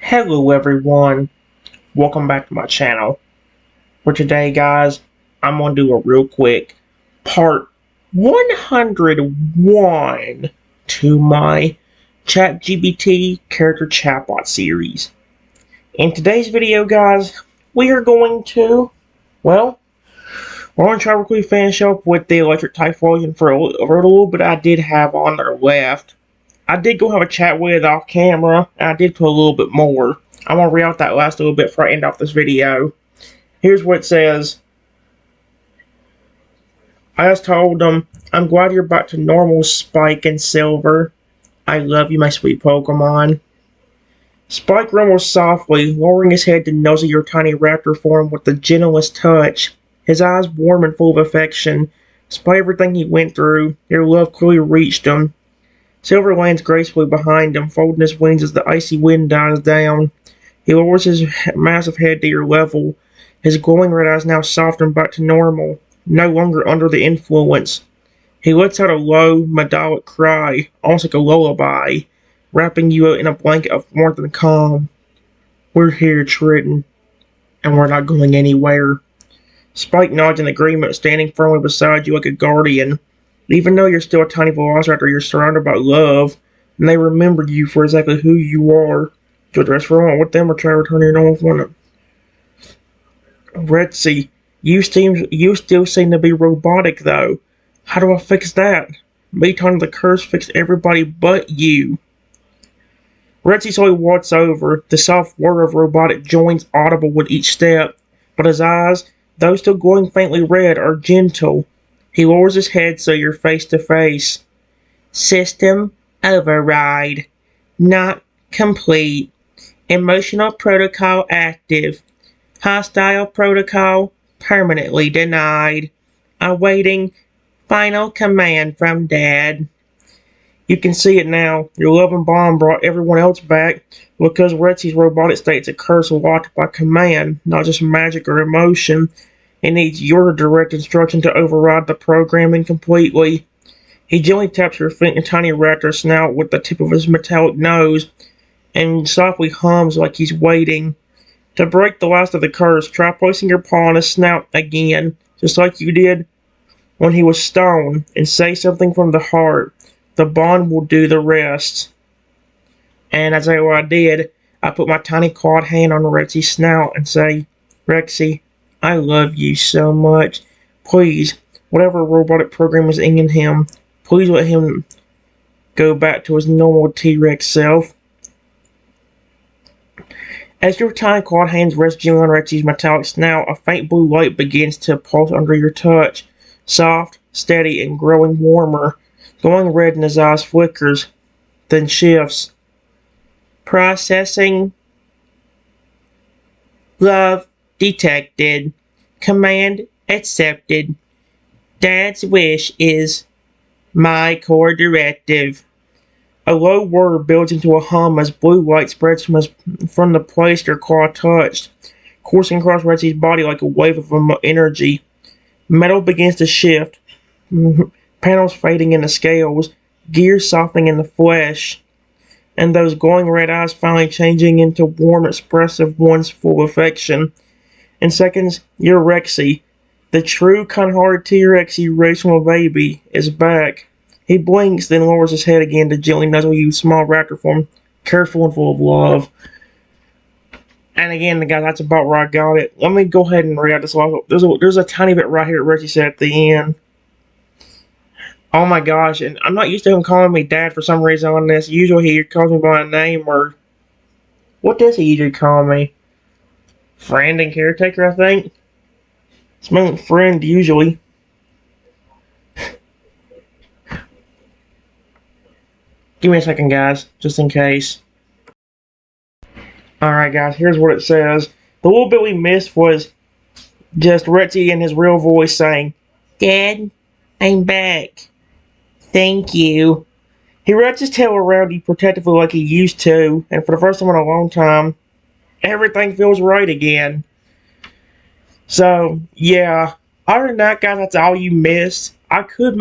Hello everyone, welcome back to my channel. For today guys, I'm going to do a real quick part 101 to my ChatGPT Character Chatbot series. In today's video guys, we are going to, we're going to try to quickly finish up with the electric type version for a little bit I did have on there left. I did go have a chat with it off camera, and I did put a little bit more. I'm going to read out that last little bit before I end off this video. Here's what it says. I just told them, I'm glad you're back to normal, Spike and Silver. I love you, my sweet Pokemon. Spike rumbled softly, lowering his head to nuzzle your tiny raptor form with the gentlest touch. His eyes warm and full of affection. Despite everything he went through, your love clearly reached him. Silver lands gracefully behind him, folding his wings as the icy wind dies down. He lowers his massive head to your level, his glowing red eyes now soft and back to normal, no longer under the influence. He lets out a low, metallic cry, almost like a lullaby, wrapping you in a blanket of warmth and calm. We're here, Triton, and we're not going anywhere. Spike nods in agreement, standing firmly beside you like a guardian. Even though you're still a tiny velociraptor, you're surrounded by love, and they remember you for exactly who you are. To address for with them or try to return your normal form. Retsy, you still seem to be robotic though. How do I fix that? Me turning the curse fixed everybody but you. Retsy slowly walks over, the soft whir of robotic joints audible with each step, but his eyes, though still glowing faintly red, are gentle. He lowers his head so you're face to face. System override. Not complete. Emotional protocol active. Hostile protocol permanently denied. Awaiting final command from Dad. You can see it now. Your loving bond brought everyone else back because Retsy's robotic state's a curse locked by command, not just magic or emotion. It needs your direct instruction to override the programming completely. He gently taps your tiny raptor snout with the tip of his metallic nose and softly hums like he's waiting. To break the last of the curse, try placing your paw on his snout again, just like you did when he was stoned, and say something from the heart. The bond will do the rest. And as I did, I put my tiny clawed hand on Retsy's snout and say, Rexy, I love you so much. Please, whatever robotic program is in him, please let him go back to his normal T-Rex self. As your tiny clawed hands rest gently on Retsy's metallic snout, a faint blue light begins to pulse under your touch. Soft, steady, and growing warmer. Glowing red in his eyes flickers, then shifts. Processing. Love detected. Command accepted. Dad's wish is my core directive. A low whir builds into a hum as blue light spreads from the place your claw touched, coursing across Retsy's body like a wave of energy. Metal begins to shift, panels fading into scales, gears softening in the flesh, and those glowing red eyes finally changing into warm, expressive ones full of affection. In seconds, you're Rexy. The true, kind-hearted T-Rex you raised from a baby is back. He blinks, then lowers his head again to gently nuzzle you, small raptor form, careful and full of love. And again, guys, that's about where I got it. Let me go ahead and read out this last. There's a tiny bit right here that Rexy said at the end. Oh my gosh, and I'm not used to him calling me Dad for some reason on this. Usually he calls me by a name, or what does he usually call me? Friend and caretaker, I think. It's my friend usually. Give me a second, guys, just in case. Alright, guys, here's what it says. The little bit we missed was just Retsy in his real voice saying, Dad, I'm back. Thank you. He wraps his tail around you protectively like he used to, and for the first time in a long time, everything feels right again. So, yeah. Other than that, guys, that's all you missed. I could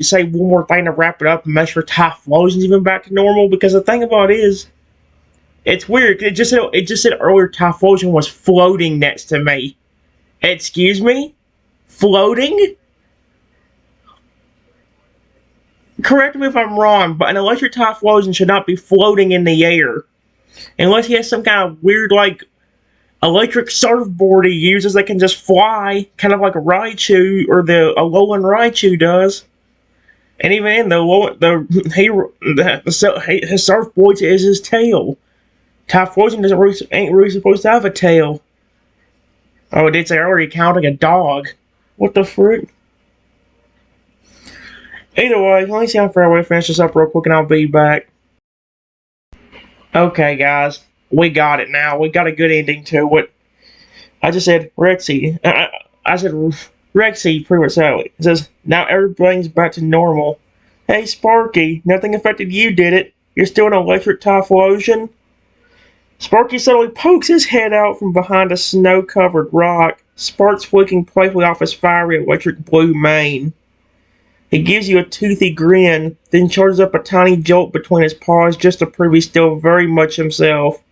say one more thing to wrap it up and make sure Typhlosion's even back to normal, because the thing about it is, It's weird. It just said earlier Typhlosion was floating next to me. Excuse me? Floating? Correct me if I'm wrong, but an electric Typhlosion should not be floating in the air. Unless he has some kind of weird, like, electric surfboard he uses that can just fly, kind of like a Raichu, or the Alolan Raichu does. And even in his surfboard is his tail. Typhlosion ain't really supposed to have a tail. Oh, it did say earlier counting a dog. What the frick? Either way, let me see how far we finish this up real quick and I'll be back. Okay, guys. We got it now. We got a good ending to it. I just said, Rexy. I said, Rexy, pretty much so. It says, now everything's back to normal. Hey, Sparky, nothing affected you, did it? You're still an electric Typhlosion? Sparky suddenly pokes his head out from behind a snow-covered rock, sparks flicking playfully off his fiery electric blue mane. He gives you a toothy grin, then charges up a tiny jolt between his paws just to prove he's still very much himself.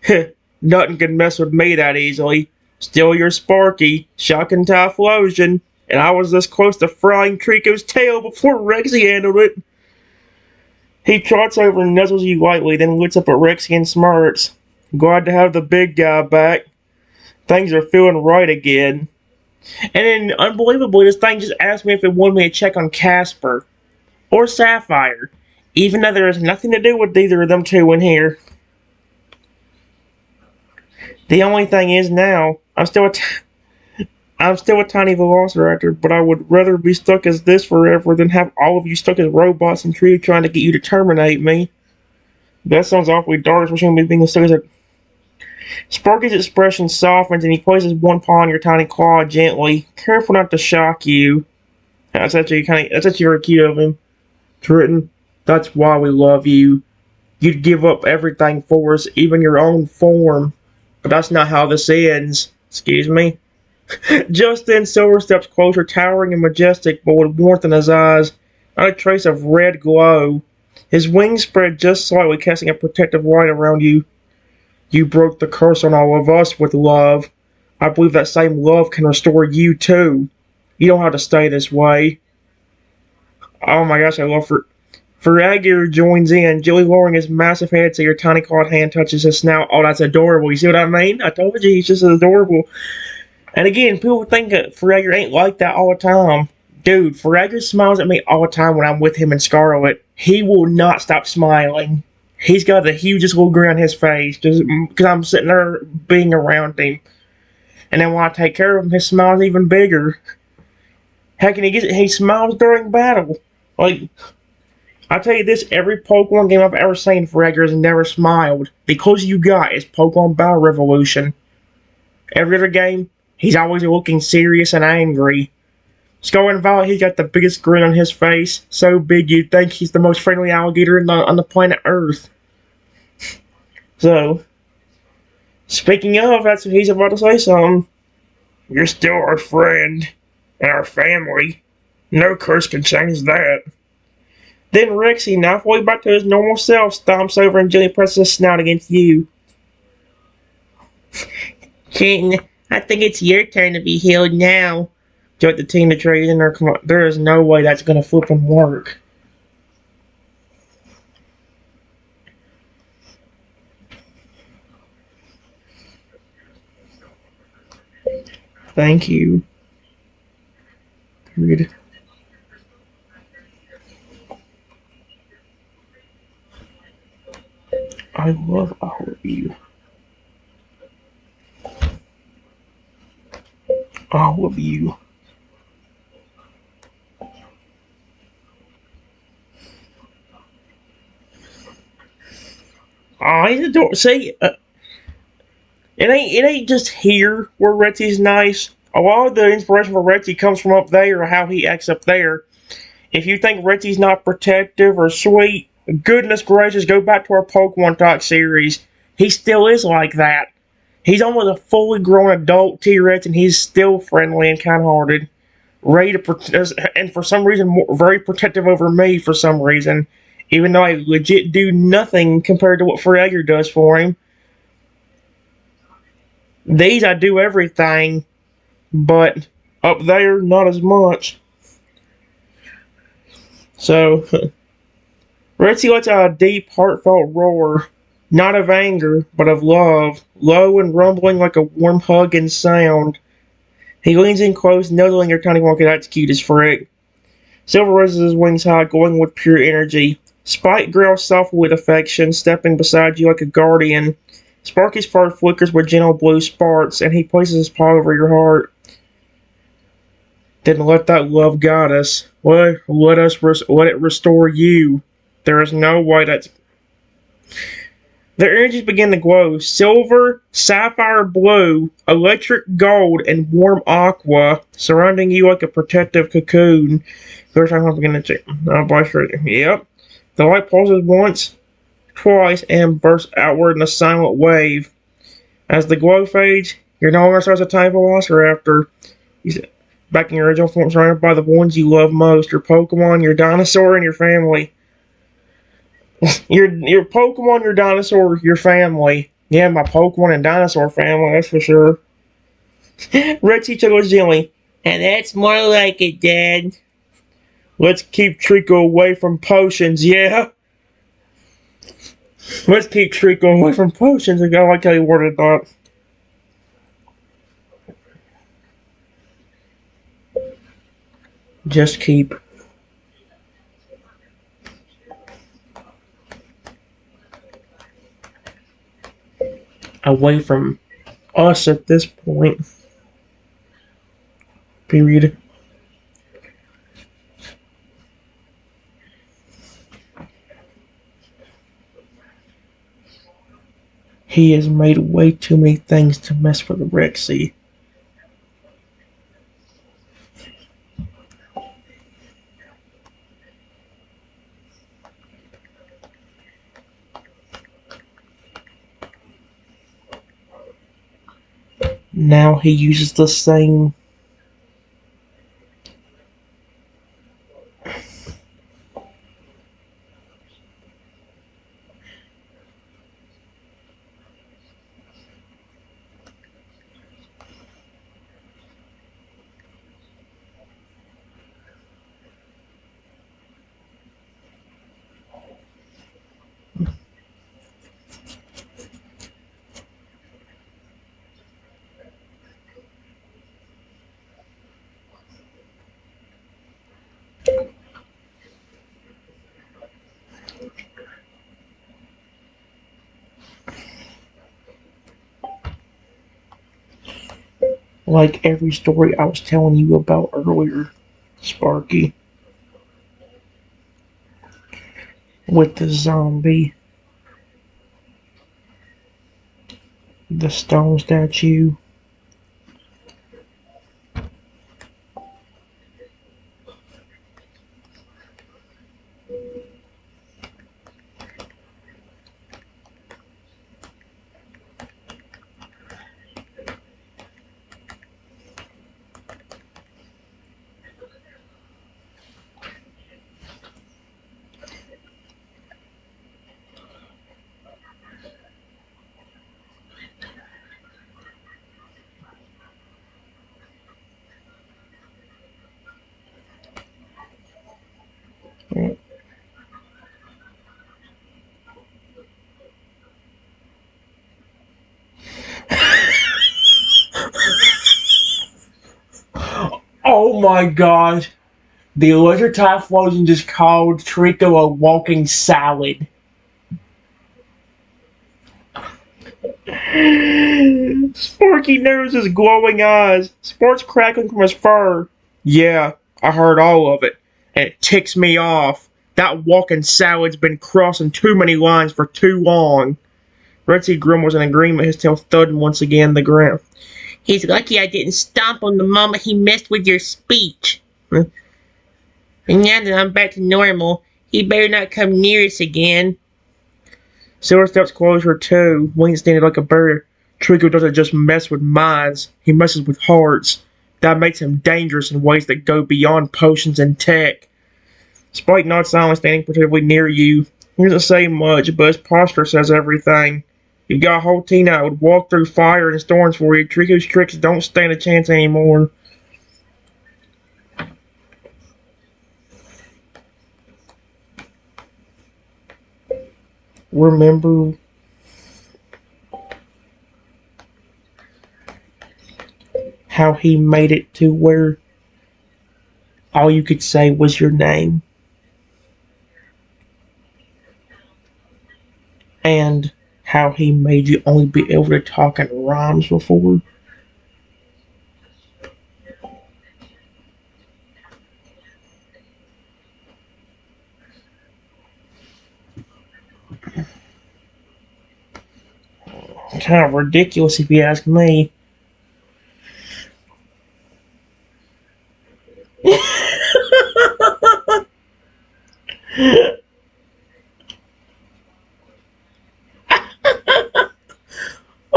Heh, nothing can mess with me that easily. Still your Sparky, shocking Typhlosion, and I was this close to frying Trico's tail before Rexy handled it. He trots over and nuzzles you lightly, then looks up at Rexy and smirks. Glad to have the big guy back. Things are feeling right again. And then, unbelievably, this thing just asked me if it wanted me to check on Casper. Or Sapphire. Even though there has nothing to do with either of them two in here. The only thing is now, I'm still a tiny Velociraptor, but I would rather be stuck as this forever than have all of you stuck as robots and Trio trying to get you to terminate me. That sounds awfully dark, especially me being stuck as a... Sparky's expression softens and he places one paw on your tiny claw gently, careful not to shock you. That's actually very cute of him. It's written, that's why we love you. You'd give up everything for us, even your own form. But that's not how this ends. Excuse me? Just then, Silver steps closer, towering and majestic, but with warmth in his eyes, not a trace of red glow. His wings spread just slightly, casting a protective light around you. You broke the curse on all of us with love. I believe that same love can restore you too. You don't have to stay this way. Oh my gosh, I love her. Ferragur joins in, gently lowering his massive head so your tiny clawed hand touches his snout. Oh, that's adorable. You see what I mean? I told you, he's just adorable. And again, people think that Ferragur ain't like that all the time. Dude, Ferragur smiles at me all the time when I'm with him and Scarlet. He will not stop smiling. He's got the hugest little grin on his face just because I'm sitting there being around him. And then when I take care of him, his smile's even bigger. Heck, and he smiles during battle. Like, I tell you this, every Pokemon game I've ever seen, Ferragur has never smiled. The closest you got is Pokemon Battle Revolution. Every other game, he's always looking serious and angry. Scarlet and Violet, he's got the biggest grin on his face. So big you'd think he's the most friendly alligator on the planet Earth. So, speaking of, that's what he's about to say something. You're still our friend. And our family. No curse can change that. Then Rexy, now fully back to his normal self, stomps over and gently presses his snout against you. King, I think it's your turn to be healed now. Joke the team to trade in there. Come on, there is no way that's gonna flip and work. Thank you. Read. I love all of you. All of you. I don't see. It ain't just here where Retsy's nice. A lot of the inspiration for Retsy comes from up there, how he acts up there. If you think Retsy's not protective or sweet, goodness gracious, go back to our Pokemon Talk series. He still is like that. He's almost a fully grown adult T-Rex, and he's still friendly and kind-hearted. Ready to and for some reason, very protective over me for some reason. Even though I legit do nothing compared to what Freyr does for him. These I do everything, but up there, not as much. So, Ritzy lets out a deep, heartfelt roar, not of anger, but of love, low and rumbling like a warm hug and sound. He leans in close, nuzzling your tiny monkey. That's cute as frick. Silver raises his wings high, glowing with pure energy. Spike growls softly with affection, stepping beside you like a guardian. Sparky's fur flickers with gentle blue sparks, and he places his paw over your heart. Then let that love guide us. Let it restore you. There is no way that's... Their energies begin to glow. Silver, sapphire blue, electric gold, and warm aqua, surrounding you like a protective cocoon. First time I'm beginning to check. Yep. The light pulses once, twice, and bursts outward in a silent wave. As the glow fades, you're no longer starts a tiny velociraptor. Back in your original form, surrounded by the ones you love most: your Pokemon, your dinosaur, and your family. your Pokemon, your dinosaur, your family. Yeah, my Pokemon and dinosaur family, that's for sure. Richie chuckles gently. And that's more like it, Dad. Let's keep Trico away from potions, yeah? Let's keep Trico away from potions. I like how you worded that. Just keep away from us at this point. Period. He has made way too many things to mess with Rexy. Now he uses the same like every story I was telling you about earlier, Sparky. With the zombie, the stone statue. Oh my gosh. The electric typhlosion just called Trico a walking salad. Sparky knows his glowing eyes. Sparks crackling from his fur. Yeah, I heard all of it. And it ticks me off. That walking salad's been crossing too many lines for too long. Ritzy grumbles in agreement, his tail thudding once again the ground. He's lucky I didn't stomp on the moment he messed with your speech. And now that I'm back to normal, he better not come near us again. Silver steps closer too, wings standing like a bird. Trico doesn't just mess with minds, he messes with hearts. That makes him dangerous in ways that go beyond potions and tech. despite not silently standing particularly near you. He doesn't say much, but his posture says everything. You've got a whole team that would walk through fire and storms for you. Trico's tricks don't stand a chance anymore. Remember how he made it to where all you could say was your name? And how he made you only be able to talk in rhymes before? Kind of ridiculous if you ask me.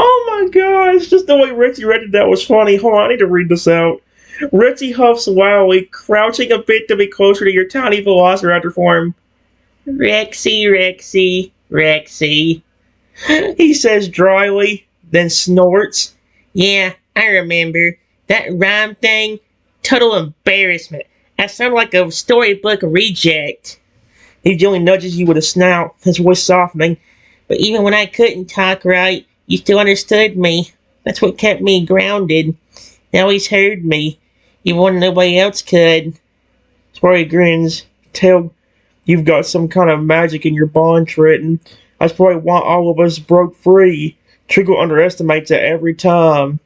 Oh my gosh, just the way Richie read it, that was funny. Hold on, I need to read this out. Richie huffs wildly, crouching a bit to be closer to your tiny velociraptor form. Rexy, Rexy, Rexy, he says dryly, then snorts. Yeah, I remember. That rhyme thing? Total embarrassment. I sound like a storybook reject. He gently nudges you with a snout, his voice softening. But even when I couldn't talk right, you still understood me. That's what kept me grounded. You always heard me, even when nobody else could. Sporty grins. Tell you've got some kind of magic in your bond, Trenton. That's probably why all of us broke free. Trickle underestimates it every time.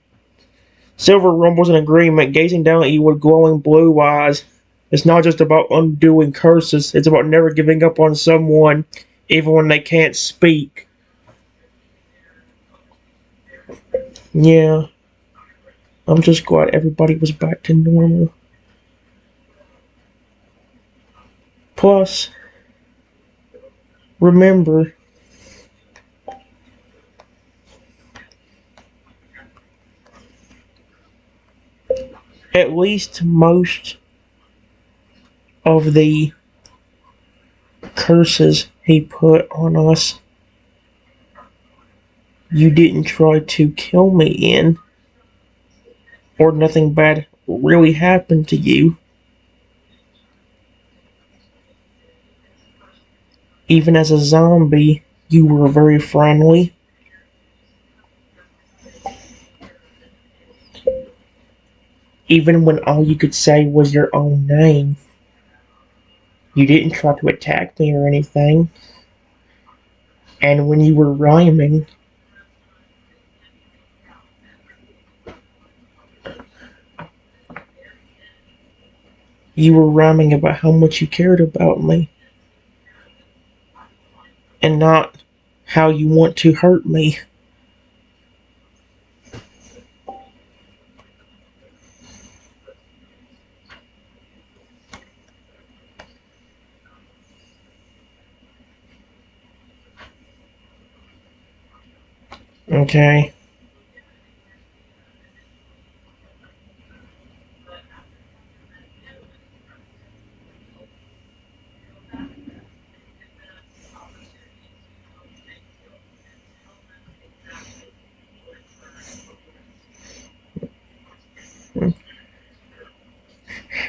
Silver rumbles in agreement, gazing down at you with glowing blue eyes. It's not just about undoing curses, it's about never giving up on someone, even when they can't speak. Yeah, I'm just glad everybody was back to normal. Plus, remember, at least most of the curses he put on us, you didn't try to kill me in, or nothing bad really happened to you. Even as a zombie, you were very friendly. Even when all you could say was your own name. You didn't try to attack me or anything. And when you were rhyming, you were rhyming about how much you cared about me. And not how you want to hurt me. Okay?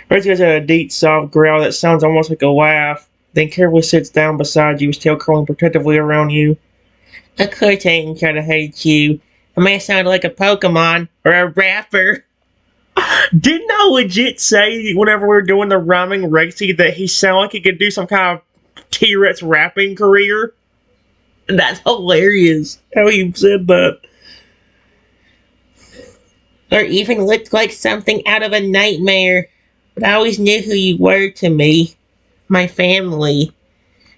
Reggie has a deep, soft growl that sounds almost like a laugh, then carefully sits down beside you, his tail curling protectively around you. Of course I ain't trying to hate you. I may sound like a Pokemon or a rapper. Didn't I legit say whenever we were doing the rhyming Rexy that he sounded like he could do some kind of T-Rex rapping career? That's hilarious how you said that. Or even looked like something out of a nightmare. But I always knew who you were to me. My family.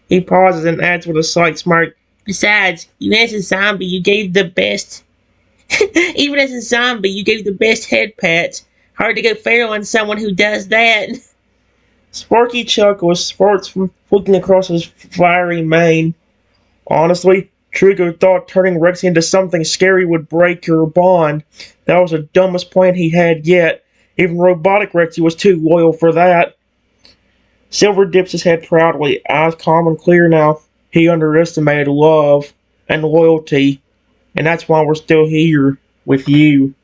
He pauses and adds with a slight smirk. Besides, even as a zombie, you gave the best. Even as a zombie, you gave the best head pats. Hard to go feral on someone who does that. Sparky chuckles, sparks from flicking across his fiery mane. Honestly, Trigo thought turning Rex into something scary would break your bond. That was the dumbest plan he had yet. Even robotic Rexy was too loyal for that. Silver dips his head proudly, eyes calm and clear now. He underestimated love and loyalty, and that's why we're still here with you.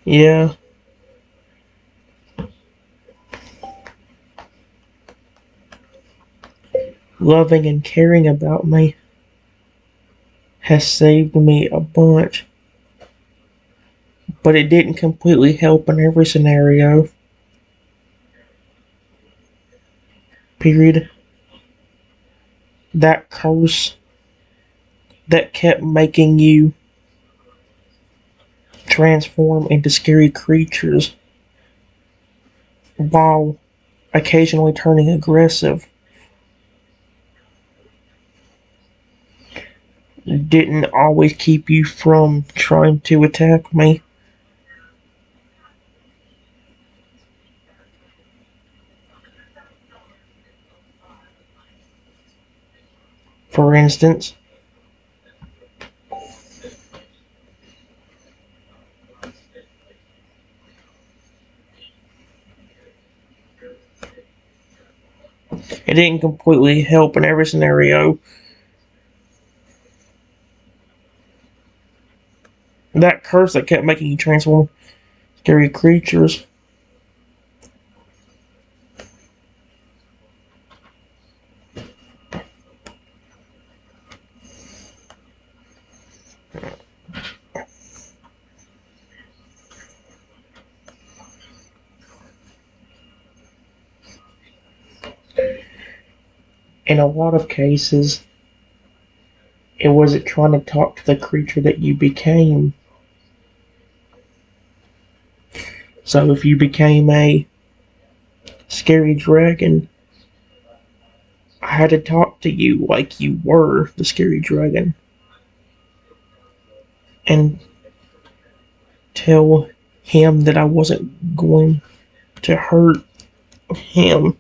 Yeah. Loving and caring about me has saved me a bunch, but it didn't completely help in every scenario. Period. That curse that kept making you transform into scary creatures while occasionally turning aggressive didn't always keep you from trying to attack me. For instance, it didn't completely help in every scenario. That curse that kept making you transform scary creatures. In a lot of cases, it wasn't trying to talk to the creature that you became. So if you became a scary dragon, I had to talk to you like you were the scary dragon and tell him that I wasn't going to hurt him.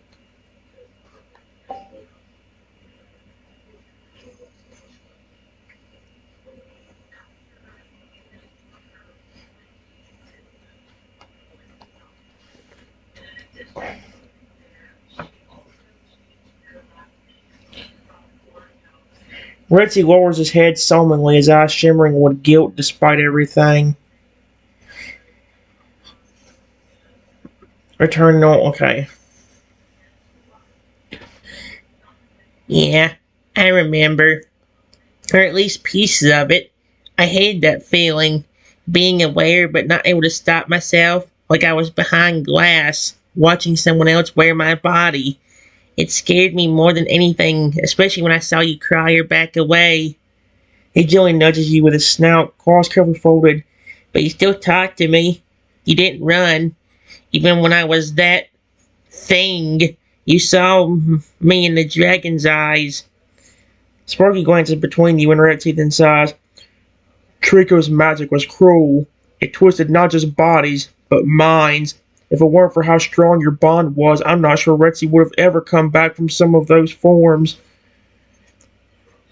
Retzi lowers his head sullenly, his eyes shimmering with guilt despite everything. Returning on, okay. Yeah, I remember. Or at least pieces of it. I hated that feeling. Being aware but not able to stop myself, like I was behind glass, watching someone else wear my body. It scared me more than anything, especially when I saw you cry or back away. He gently nudges you with his snout, claws carefully folded, but you still talked to me. You didn't run, even when I was that thing. You saw me in the dragon's eyes. Sparky glances between you and Red Teeth and sighs. Trico's magic was cruel. It twisted not just bodies, but minds. If it weren't for how strong your bond was, I'm not sure Retsy would have ever come back from some of those forms.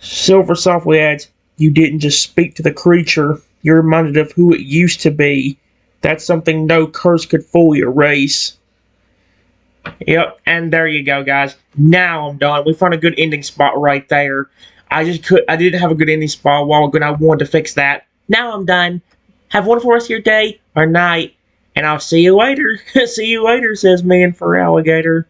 Silver softly adds, you didn't just speak to the creature, you're reminded of who it used to be. That's something no curse could fully erase. Yep, and there you go, guys. Now I'm done. We found a good ending spot right there. I didn't have a good ending spot a while ago, and I wanted to fix that. Now I'm done. Have a wonderful rest of your day or night, and I'll see you later. See you later, says Man for Alligator.